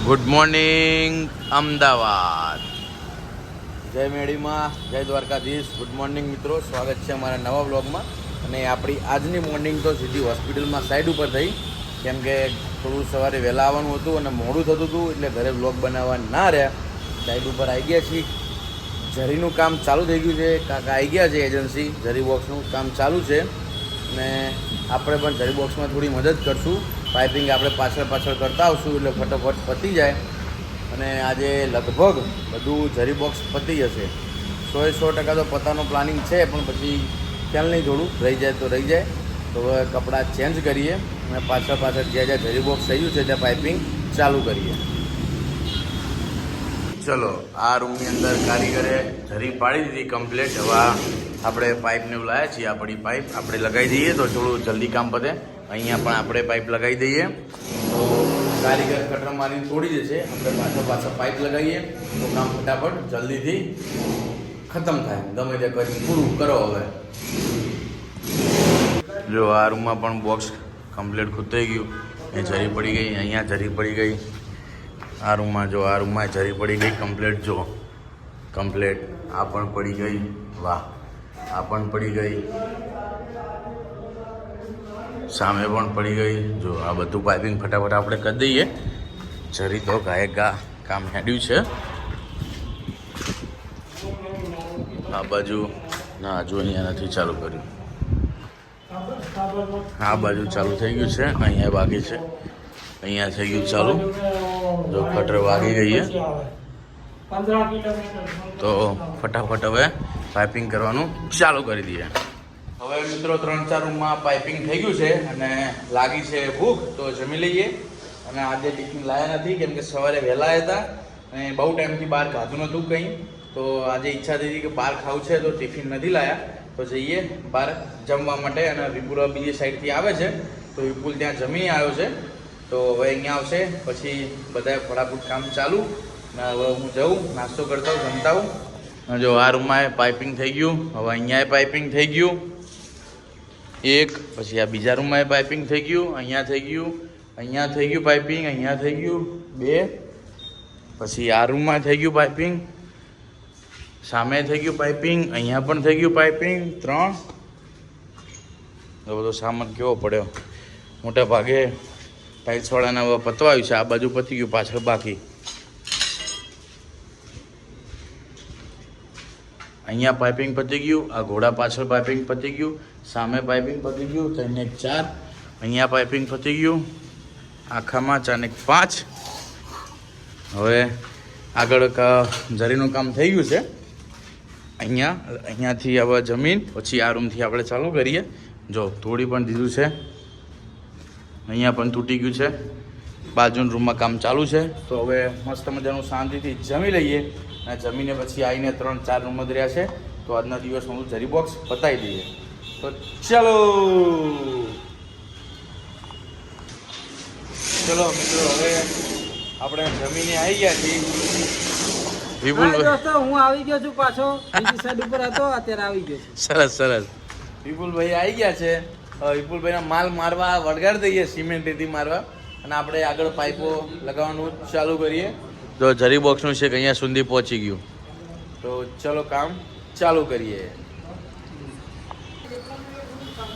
Good morning Ahmedabad. જય મેડીમાં, જય Dwarkadhish. Good morning મિત્રો, સ્વાગત છે અમારા નવા વ્લોગમાં. અને આપણી આજની મોર્નિંગ તો સીધી હોસ્પિટલમાં સાઈડ ઉપર થઈ, કેમ કે થોડું સવારે વહેલા આવવાનું હતું અને મોડું થતું હતું, એટલે ઘરે વ્લોગ બનાવવા ના રહ્યા. સાઈડ ઉપર આવી ગયા છીએ. ઝરીનું કામ ચાલુ થઈ ગયું છે. કાકા આવી ગયા છે એજન્સી, ઝરી બોક્સનું કામ ચાલુ છે અને આપણે પણ ઝરી બોક્સમાં થોડી મદદ કરશું. પાઇપિંગ આપણે પાછળ કરતા આવશું એટલે ફટોફટ પતી જાય. અને આજે લગભગ બધું ઝરી બોક્સ પતી જશે. 100% તો પતાનો પ્લાનિંગ છે, પણ પછી ખ્યાલ નહીં, થોડું રહી જાય તો રહી જાય. તો હવે કપડાં ચેન્જ કરીએ અને પાછળ જ્યાં ઝરી બોક્સ થઈ ગયું છે ત્યાં પાઇપિંગ ચાલુ કરીએ. ચલો, આ રૂમની અંદર કારીગરે ઝરી પાડી દીધી કમ્પ્લીટ. હવે આપણે પાઇપને લાવ્યા છીએ. આપણી પાઇપ આપણે લગાવી દઈએ તો થોડું જલ્દી કામ પતે. અહીંયા પણ આપણે પાઇપ લગાવી દઈએ તો કારીગર કટર મારીને તોડી દેશે. આપણે પાછળ પાઇપ લગાવીએ તો કામ ફટાફટ જલ્દીથી ખતમ થાય. ગમે તે કરી પૂરું કરો. હવે જો આ રૂમમાં પણ બોક્સ કમ્પ્લીટ ખૂતાઈ ગયું. એ ઝરી પડી ગઈ, અહીંયા ઝરી પડી ગઈ. આ રૂમમાં જો, આ રૂમમાં ઝરી પડી ગઈ કમ્પ્લીટ. જો કમ્પ્લીટ આ પણ પડી ગઈ. વાહ, આ પણ પડી ગઈ. સામે પણ પડી ગઈ. જો આ બધું પાઇપિંગ ફટાફટ આપણે કરી દઈએ. ઝરી તો ઘા કામ હેડ્યું છે. આ બાજુ ના, હજુ અહીંયા નથી ચાલુ કર્યું. આ બાજુ ચાલુ થઈ ગયું છે, અહીંયા બાકી છે. અહીંયા થઈ ગયું ચાલુ. જો કટર વાગી ગઈ છે તો ફટાફટ હવે પાઇપિંગ કરવાનું ચાલુ કરી દઈએ. હવે મિત્રો 3-4 રૂમમાં પાઇપિંગ થઈ ગયું છે અને લાગી છે ભૂખ, તો જમી લઈએ. અને આજે ટિફિન લાયા નથી, કેમ કે સવારે વહેલા હતા અને બહુ ટાઈમથી બહાર ખાધું નહોતું કંઈ. તો આજે ઈચ્છા થઈ હતી કે બહાર ખાવું છે, તો ટિફિન નથી લાયા. તો જઈએ બહાર જમવા માટે. અને વિપુલ બીજી સાઈડથી આવે છે, તો વિપુલ ત્યાં જમી આવ્યો છે. તો હવે અહીંયા આવશે, પછી બધા ફટાફટ કામ ચાલુ. અને હવે હું જાઉં, નાસ્તો કરતા હું, જમતા હું. જો આ રૂમમાં પાઇપિંગ થઈ ગયું. હવે અહીંયા પાઇપિંગ થઈ ગયું એક, પછી આ બીજા રૂમમાં પાઇપિંગ થઈ ગયું. અહીંયા થઈ ગયું, અહીંયા થઈ ગયું પાઇપિંગ, અહીંયા થઈ ગયું 2, પછી આ રૂમમાં થઈ ગયું પાઇપિંગ, સામે થઈ ગયું પાઇપિંગ, અહીંયા પણ થઈ ગયું પાઇપિંગ 3. બધો સામાન કેવો પડ્યો. મોટા ભાગે ટાઇલ્સવાળાને હવે પતવાયું છે. આ બાજુ પતી ગયું, પાછળ બાકી. અહીંયા પાઇપિંગ પતી ગયું. આ ઘોડા પાછળ પાઇપિંગ પતી ગયું. સામે પાઇપિંગ પતી ગયું. 3 ને 4. અહીંયા પાઇપિંગ પતી ગયું. આખામાં 4 ને 5. હવે આગળ ઝરીનું કામ થઈ ગયું છે. અહીંયાથી હવે જમીન, પછી આ રૂમથી આપણે ચાલુ કરીએ. જો તોડી પણ દીધું છે. અહીંયા પણ તૂટી ગયું છે. બાજુના રૂમમાં કામ ચાલુ છે. તો હવે મસ્ત મજાનું શાંતિથી જમી લઈએ. અને જમીને પછી આવીને 3-4 રૂમ જ રહ્યા છે. તો આજના દિવસમાં ઝરી બોક્સ પતાવી દઈએ. તો ચલો મિત્રો, હવે આપણે જમીને આવી ગયા છીએ. વિપુલભાઈ, હું આવી ગયો છું પાછો. બીજી સાઈડ ઉપર હતો, અત્યારે આવી ગયો છું. સરસ. વિપુલભાઈ આવી ગયા છે. વિપુલભાઈના માલ મારવા વળગાડી દઈએ, સિમેન્ટ રેતી મારવા. અને આપણે આગળ પાઇપો લગાવવાનું ચાલુ કરીએ. તો ઝરી બોક્સનું છે કે અહીંયા સુધી પહોંચી ગયું. તો ચલો કામ ચાલુ કરીએ.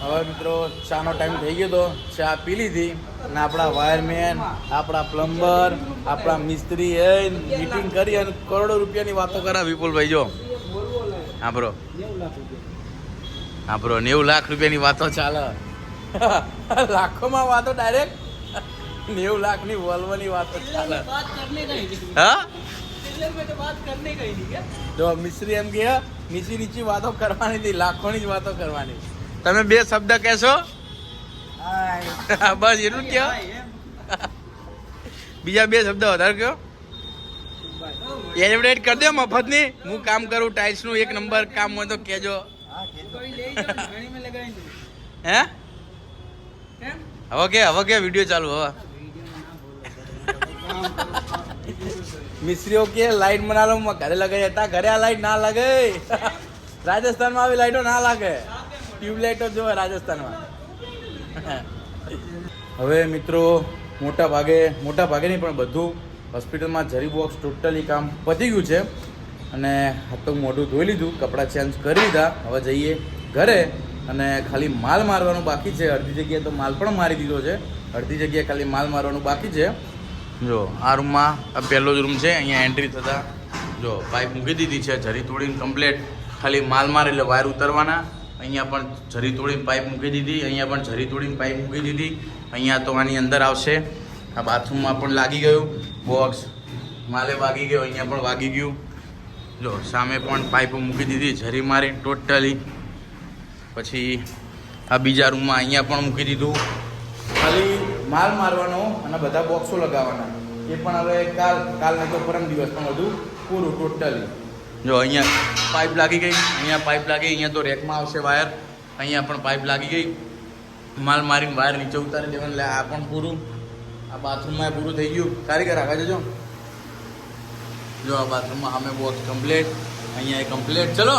હવે મિત્રો ચાનો ટાઈમ થઈ ગયો. તો ચા પી લીધી અને આપણા વાયરમેન, આપણા પ્લમ્બર, આપણા મિસ્ત્રી મીટિંગ કરી અને કરોડો રૂપિયાની વાતો કરા. વિપુલભાઈ જો આપણો 90 લાખ રૂપિયાની વાતો ચાલે. લાખોમાં વાતો, ડાયરેક્ટ 90 લાખની વોલ્વોની વાતો ચાલે. હા, જો મિસ્ત્રી એમ કે નીચી નીચી વાતો કરવાની હતી, લાખોની જ વાતો કરવાની. તમે 2 શબ્દ કહેશો? બસ એટલું કહો. બીજા 2 શબ્દ વધારે કહો. એડવર્ટાઈઝ કરી દો મફતની. હું કામ કરું ટાઇલ્સનું, 1 નંબર કામ હોય તો કહેજો. હે હવે કે વિડીયો ચાલુ. હવે મિસ્ત્રીઓ કે લાઈટ બના લો, ઘરે લગાવી હતા. ઘરે આ લાઈટ ના લાગે. રાજસ્થાનમાં આવી લાઈટો ના લાગે. ટ્યુબલાઇટો જોવે રાજસ્થાનમાં. હવે મિત્રો મોટા ભાગે નહીં પણ બધું હોસ્પિટલમાં જરી બોક્સ ટોટલી કામ પતી ગયું છે અને હાથ પગ મોઢું ધોઈ લીધું, કપડાં ચેન્જ કરી લીધા. હવે જઈએ ઘરે અને ખાલી માલ મારવાનું બાકી છે. અડધી જગ્યાએ તો માલ પણ મારી દીધો છે, અડધી જગ્યાએ ખાલી માલ મારવાનું બાકી છે. જો આ રૂમમાં આ પહેલો જ રૂમ છે. અહીંયા એન્ટ્રી થતાં જો પાઇપ મૂકી દીધી છે, જરી તોડીને કમ્પ્લેટ. ખાલી માલ મારે એટલે વાયર ઉતરવાના. અહીંયા પણ જરી તોડીને પાઇપ મૂકી દીધી, અહીંયા પણ જરી તોડીને પાઇપ મૂકી દીધી. અહીંયા તો આની અંદર આવશે. આ બાથરૂમમાં પણ લાગી ગયું બોક્સ, માલે વાગી ગયો, અહીંયા પણ વાગી ગયું. જો સામે પણ પાઇપો મૂકી દીધી જરી મારી ટોટલી. પછી આ બીજા રૂમમાં અહીંયા પણ મૂકી દીધું. ખાલી માલ મારવાનો અને બધા બોક્સો લગાવવાના. એ પણ હવે કાલ નહીં તો પરમ દિવસ પણ બધું પૂરું ટોટલી. જો અહીંયા પાઇપ લાગી ગઈ, અહીંયા પાઇપ લાગી, અહીંયા તો રેકમાં આવશે વાયર. અહીંયા પણ પાઇપ લાગી ગઈ. માલ મારીને વાયર નીચે ઉતારી દેવાનું. એટલે આ પણ પૂરું. આ બાથરૂમમાં પૂરું થઈ ગયું. કારીગર આગળ જજો. જો આ બાથરૂમમાં અમે બોક્સ કમ્પ્લીટ, અહીંયા એ કમ્પ્લીટ. ચલો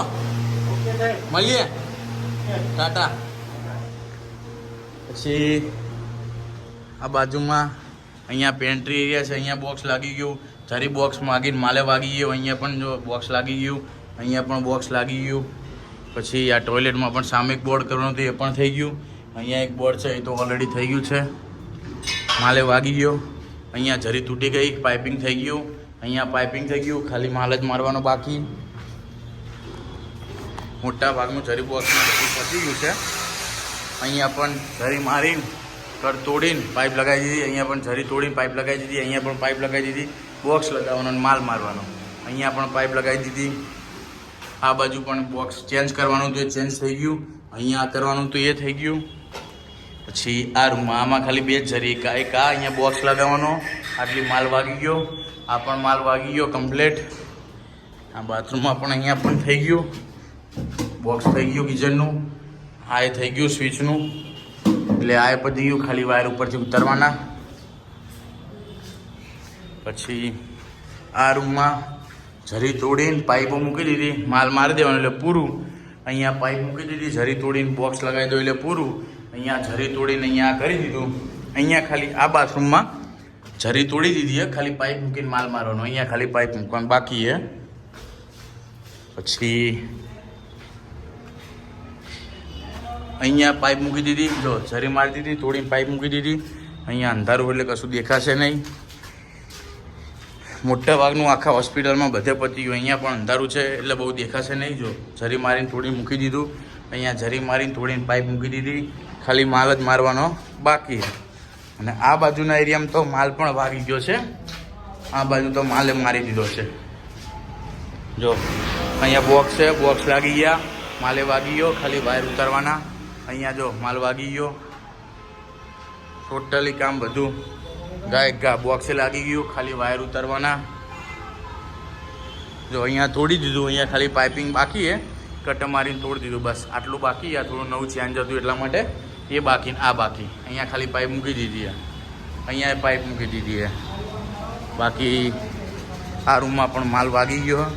મળીએ, ટાટા. પછી આ બાજુમાં અહીંયા પેન્ટ્રી એરિયા છે, અહીંયા બોક્સ લાગી ગયું. જરી બોક્સ માગીને માલે વાગી ગયું. અહીંયા પણ જો બોક્સ લાગી ગયું, અહીંયા પણ બોક્સ લાગી ગયું. પછી આ ટોયલેટમાં પણ સામે એક બોર્ડ કરવાનું હતું, એ પણ થઈ ગયું. અહીંયા એક બોર્ડ છે, એ તો ઓલરેડી થઈ ગયું છે, માલે વાગી ગયો. અહીંયા જરી તૂટી ગઈ, પાઇપિંગ થઈ ગયું. અહીંયા પાઇપિંગ થઈ ગયું, ખાલી માલ જ મારવાનો બાકી. મોટા ભાગનું જરી બોક્સમાં બધું પતી ગયું છે. અહીંયા પણ જરી મારીને કર તોડીને પાઇપ લગાવી દીધી. અહીંયા પણ જરી તોડીને પાઇપ લગાવી દીધી. અહીંયા પણ પાઇપ લગાવી દીધી. બોક્સ લગાવવાનો અને માલ મારવાનો. અહીંયા પણ પાઇપ લગાવી દીધી. આ બાજુ પણ બોક્સ ચેન્જ કરવાનું હતું, એ ચેન્જ થઈ ગયું. અહીંયા કરવાનું હતું, એ થઈ ગયું. પછી આ રૂમમાં આમાં ખાલી બે જ જરી, એક આ અહીંયા બોક્સ લગાવવાનો. આટલી માલ વાગી ગયો. આ પણ માલ વાગી ગયો કમ્પ્લેટ. આ બાથરૂમમાં પણ અહીંયા પણ થઈ ગયું. બોક્સ થઈ ગયું કિચનનું. આ એ થઈ ગયું સ્વિચનું. એટલે આ એ પતી ગયું, ખાલી વાયર ઉપરથી ઉતારવાના. પછી આ રૂમમાં જરી તોડીને પાઇપો મૂકી દીધી, માલ મારી દેવાનો એટલે પૂરું. અહીંયા પાઇપ મૂકી દીધી, જરી તોડીને બોક્સ લગાવી દો એટલે પૂરું. અહીંયા જરી તોડીને અહીંયા કરી દીધું. અહીંયા ખાલી આ બાથરૂમમાં જરી તોડી દીધી છે, ખાલી પાઇપ મૂકીને માલ મારવાનો. અહીંયા ખાલી પાઇપ મૂકવાનું બાકી છે. પછી અહીંયા પાઇપ મૂકી દીધી, જો જરી મારી દીધી, તોડીને પાઇપ મૂકી દીધી. અહીંયા અંધારું એટલે કશું દેખાશે નહીં. મોટા ભાગનું આખા હોસ્પિટલમાં બધે પતી ગયું. અહીંયા પણ અંધારું છે એટલે બહુ દેખાશે નહીં. જો જરી મારીને તોડીને મૂકી દીધું. અહીંયા જરી મારીને તોડીને પાઇપ મૂકી દીધી, ખાલી માલ જ મારવાનો બાકી. અને આ બાજુના એરિયામાં તો માલ પણ વાગી ગયો છે. આ બાજુ તો માલે મારી દીધો છે. જો અહીંયા બોક્સ છે, બોક્સ લાગી ગયા, માલે વાગી ગયો, ખાલી વાયર ઉતારવાના. અહીંયા જો માલ વાગી ગયો, ટોટલી કામ બધું ગા બોક્સે લાગી ગયું, ખાલી વાયર ઉતારવાના. જો અહીંયા તોડી દીધું, અહીંયા ખાલી પાઇપિંગ બાકી છે, કટ મારીને તોડી દીધું, બસ આટલું બાકી. આ થોડું નવું ચેન્જ હતું એટલા માટે એ બાકી, આ બાકી. અહીંયા ખાલી પાઇપ મૂકી દીધી છે, અહીંયા પાઇપ મૂકી દીધી છે. બાકી આ રૂમમાં પણ માલ વાગી ગયો.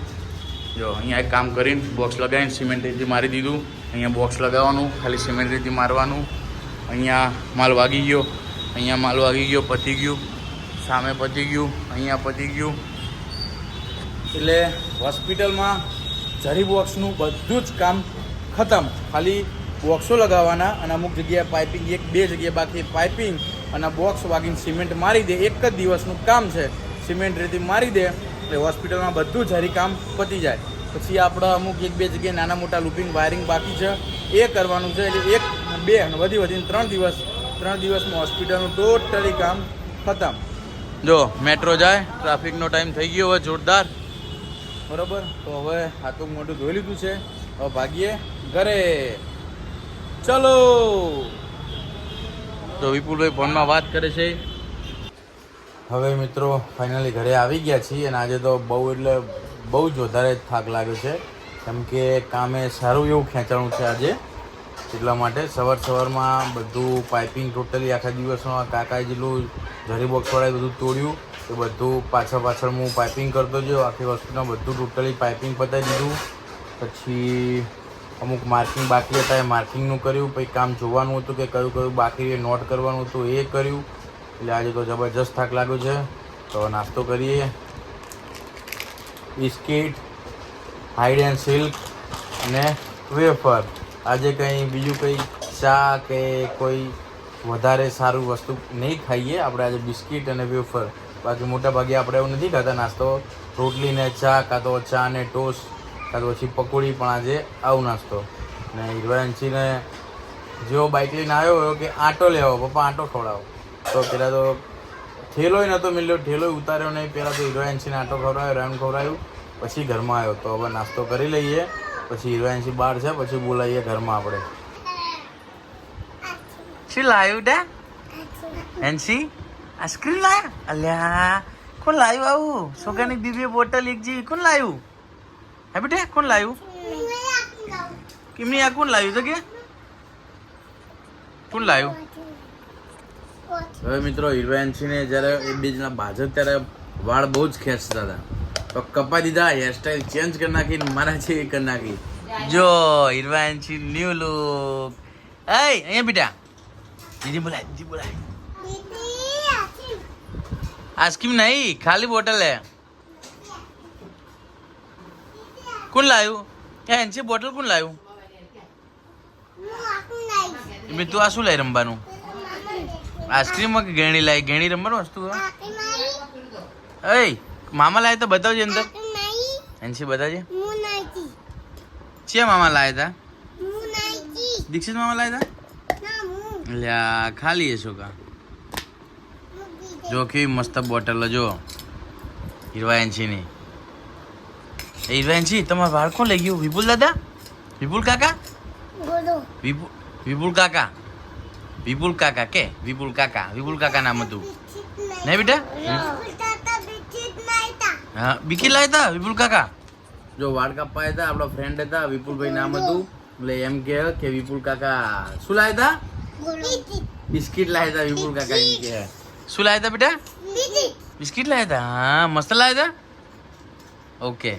જો અહીંયા એક કામ કરીને બોક્સ લગાવીને સિમેન્ટ રેતી મારી દીધું. અહીંયા બોક્સ લગાવવાનું, ખાલી સિમેન્ટ રેતી મારવાનું. અહીંયા માલ વાગી ગયો, અહીંયા માલ વાગી ગયો, પતી ગયું. સામે પતી ગયું, અહીંયા પતી ગયું. એટલે હોસ્પિટલમાં જરી બોક્સનું બધું જ કામ ખતમ. ખાલી બોક્સો લગાવવાના અને અમુક જગ્યાએ પાઇપિંગ, એક બે જગ્યાએ બાકી પાઇપિંગ અને બોક્સ વાગીને સિમેન્ટ મારી દે. એક જ દિવસનું કામ છે, સિમેન્ટ રેતી મારી દે એટલે હોસ્પિટલમાં બધું જરી કામ પતી જાય. પછી આપણે અમુક એક બે જગ્યાએ નાના મોટા લૂપિંગ વાયરિંગ બાકી છે, એ કરવાનું છે. એટલે એક બે અને વધીને 3 દિવસમાં હોસ્પિટલનું ટોટલી કામ ખતમ. જો મેટ્રો જાય, ટ્રાફિકનો ટાઈમ થઈ ગયો હવે જોરદાર, બરાબર. તો હવે હાથું મોઢું ધોઈ લીધું છે, હવે ભાગીએ ઘરે. ચલો. તો વિપુલભાઈ ફોનમાં વાત કરે છે. હવે મિત્રો ફાઇનલી ઘરે આવી ગયા છીએ અને આજે તો બહુ જ વધારે થાક લાગ્યો છે, કેમ કે કામે સારું એવું ખેંચાણું છે આજે. એટલા માટે સવારમાં બધું પાઇપિંગ ટોટલી આખા દિવસમાં કાકાએ જેટલું જરી બોક્સવાળાએ બધું તોડ્યું એ બધું પાછળ હું પાઇપિંગ કરતો ગયો. આખી હોસ્પિટલમાં બધું ટોટલી પાઇપિંગ પતાવી દીધું. પછી અમુક માર્કિંગ બાકી હતા, એ માર્કિંગનું કર્યું. પછી કામ જોવાનું હતું કે કયું બાકી નોટ કરવાનું હતું, એ કર્યું. એટલે આજે તો જબરજસ્ત થાક લાગ્યો છે. તો નાસ્તો કરીએ. બિસ્કિટ, હાઈડ એન્ડ સિલ્ક અને વેફર. આજે કંઈ બીજું કંઈ ચા કે કોઈ વધારે સારું વસ્તુ નહીં ખાઈએ આપણે. આજે બિસ્કિટ અને વેફર. બાકી મોટા ભાગે આપણે એવું નથી ખાતા નાસ્તો. રોટલી ને ચા, કાં તો ચા ને ટોસ્ટ, કાં તો પછી પકોડી. પણ આજે આવું નાસ્તો. ને હિરવાંશીને જેવો બાઇક લઈને આવ્યો હોય કે આંટો લેવો, પપ્પા આંટો ખવડાવો. તો પહેલાં તો ઠેલોય નહોતો મિલ્યો, ઠેલોય ઉતાર્યો નહીં. પહેલાં તો હિરવાંશીને આંટો ખવડાવ્યો, રામ ખવડાવ્યું, પછી ઘરમાં આવ્યો. તો હવે નાસ્તો કરી લઈએ, પછી હિરવાંશી બહાર છે, પછી બોલાવીએ ઘરમાં આપણે. શું લાવ્યું ટા એનસી? આઈસ્ક્રીમ લાયા? અલ્યા કોણ લાવ્યું આવું? સોગાની દિવ્ય બોટલ એક જી કોણ લાવ્યું? હે બેટા કોણ લાવ્યું? કેમની આ કોણ લાવ્યું તો કે કોણ લાવ્યું? હવે મિત્રો હિરવાંશીને જ્યારે એ બે જણા બાજુ ત્યારે વાળ બહુ જ ખેંચતા હતા, તો કપાઈ દીધા, હેરસ્ટાઈલ ચેન્જ કરી નાખી, મારા જેવી કરી નાખી. જો હિરવાંશી ન્યુ લુક. અહીંયા બેટા દીદી બોલાય, દીદી બોલાય. આઈસ્ક્રીમ નહીં, ખાલી બોટલ હે. કોણ લાવ્યું? એનસી બોટલ કોણ લાવ્યું? તું આ શું લાવી રમવાનું? આઈસ્ક્રીમમાં કે ગેણી લાવી? ગેણી રમવાનું વસ્તુ? એ મામા લાવ્યા તો બતાવજે અંદર. એનસી બતાવજે. છે મામા લાવ્યા હતા? દીક્ષિત મામા લાવ્યા હતા? લ્યા ખાલી હશો કા? જો કેવી મસ્ત બોટલ જો હિરવાંશીની. હિરવાંશી તમારા વાળ કોણ લઈ ગયું? વિપુલ દાદા? વિપુલ કાકા? વિપુલ કાકા? વિપુલ કાકા કે વિપુલ કાકા? વિપુલ કાકા નામ હતું નહીં બેટા? હા બિકી લાવ્યા હતા વિપુલ કાકા. જો વાળ કાપાયા હતા, આપણા ફ્રેન્ડ હતા, વિપુલભાઈ નામ હતું. એટલે એમ કે વિપુલ કાકા શું લાવ્યા હતા? બિસ્કિટ લાવ્યા હતા વિપુલ કાકા. એમ કે શું લાવ્યા હતા બેટા? બિસ્કિટ લાવ્યા હતા. હા મસ્ત લાવ્યા હતા. ઓકે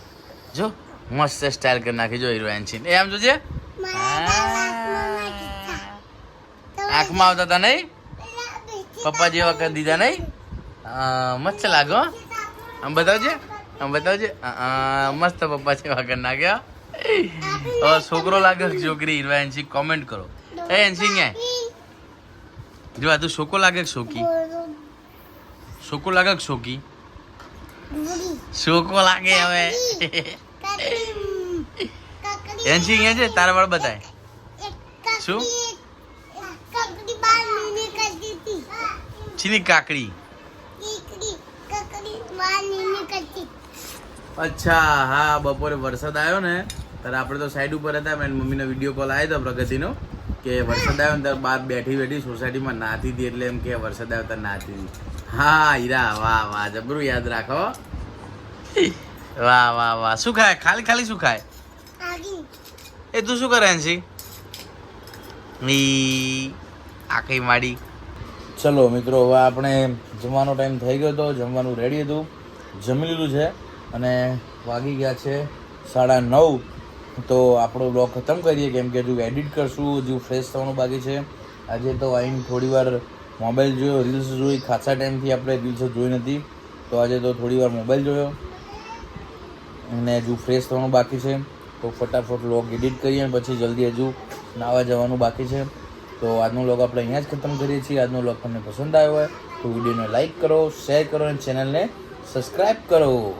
જો મસ્ત સ્ટાઇલ કરી નાખી જો હિરવાંશી. એ આમ જોજે, આંખમાં આવતા હતા નહીં? પપ્પા જેવા કરી દીધા નહીં? મસ્ત લાગો. આમ બતાવજે, આમ બતાવજે. મસ્ત પપ્પા જેવા કરી નાખ્યા. છોકરો લાગે છોકરી? હિરવાંશી કોમેન્ટ કરો. એ એનસી ક્યાં જો આ તું શોકો લાગે શોકી? શોકો લાગે શોકી? શોકો લાગે હવે. એનસી અહીંયા છે, તારા વાળ બતાય. શું ચીની કાકડી? અચ્છા હા, બપોરે વરસાદ આવ્યો ને ત્યારે આપણે તો સાઈડ ઉપર હતા. મેં મમ્મીનો વિડીયો કોલ આવ્યો હતો પ્રગતિનો કે વરસાદ આવ્યો ને ત્યારે બહાર બેઠી બેઠી સોસાયટીમાં નાહતી હતી. એટલે એમ કે વરસાદ આવ્યો ત્યારે નાહતી હતી. હા હીરા, વાહ વાહ, જબરું યાદ રાખો. વાહ વાહ વાહ. શું ખાય? ખાલી ખાલી શું ખાય? એ તું શું કરે એનસી? આખી માડી. ચલો મિત્રો, હવે આપણે જમવાનો ટાઈમ થઈ ગયો હતો, જમવાનું રેડી હતું, જમી લીધું છે અને વાગી ગયા છે 9:30. તો આપણો બ્લોગ ખતમ કરીએ, કેમ કે હજુ એડિટ કરશું, હજુ ફ્રેશ થવાનું બાકી છે. આજે તો આવીને થોડી વાર મોબાઈલ જોયો, રીલ્સ જોઈ. ખાસા ટાઈમથી આપણે રીલ્સ જોઈ નથી, તો આજે તો થોડી વાર મોબાઈલ જોયો અને હજુ ફ્રેશ થવાનું બાકી છે. તો ફટાફટ વ્લોગ એડિટ કરીએ અને પછી જલ્દી હજુ નાહવા જવાનું બાકી છે. તો આજનો વ્લોગ આપણે અહીંયા જ ખતમ કરીએ છીએ. આજનો વ્લોગ તમને પસંદ આવ્યો હોય તો વિડીયોને લાઇક કરો, શેર કરો અને ચેનલને સબસ્ક્રાઈબ કરો.